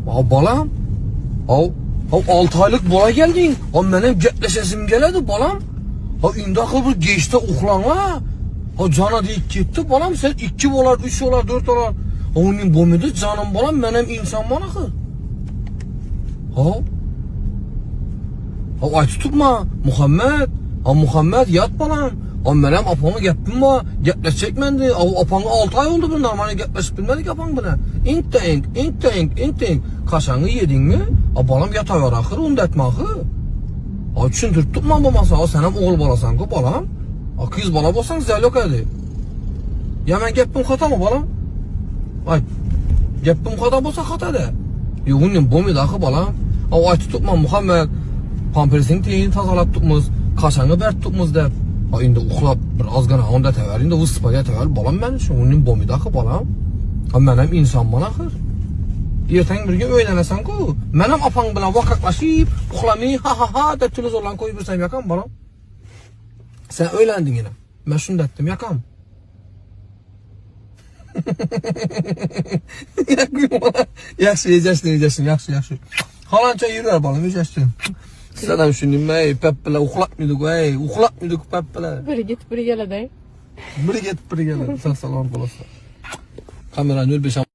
Balam. 6 aylık bola geldin. Benim getleşesim geledi balam. İndi akıl bir geçti uxlanla. Cana deyip gitti balam, sen 2 olar, 3 olar, 4 olar. Onun bomidi canım balam, benim insan bana akıl. Ay tutma Muhammed. Muhammed yat balam. Benim apamı gepim var. Getleşecek mendi. Apanı 6 ay oldu bundan. Hani getleşip bilmedik apan buna. İnk. Kaşanı yedin mi? Balam yatayar akır, onu da etme akır. Düşündürüp tutma babası. Senem oğul balasan ki balam. Kız bala bolsan güzel yok edi. Ya ben gepim hata mı balam? Gepim hata bolsa hata de. Yoğunun bomi dakı balam. Ay tutma Muhammed. Pampersini teyini tazalap tutmuz. Kaşanı bert tutmuz der. Indi uxlap biraz gana onda tever. Indi bu spaya tever. Balam ben şu onun bomi dakı balam. Benim insan bana akır. Erten bir gün öğlenesen ki. Benim apang bilen vakaklaşıp uxlamayı ha de tülüz olan koyu bir sen yakam balam. Sen öğlendin yine. Ben şunu da ettim yakam. Yaxşı. Halanca yürüyor balam, yürüyorsun. Sen düşündüm peppele uxlatmıyorduk peppele. Biri git biri gele de. Biri git biri gele. Sen salam olasın. Kameranı öl beşam.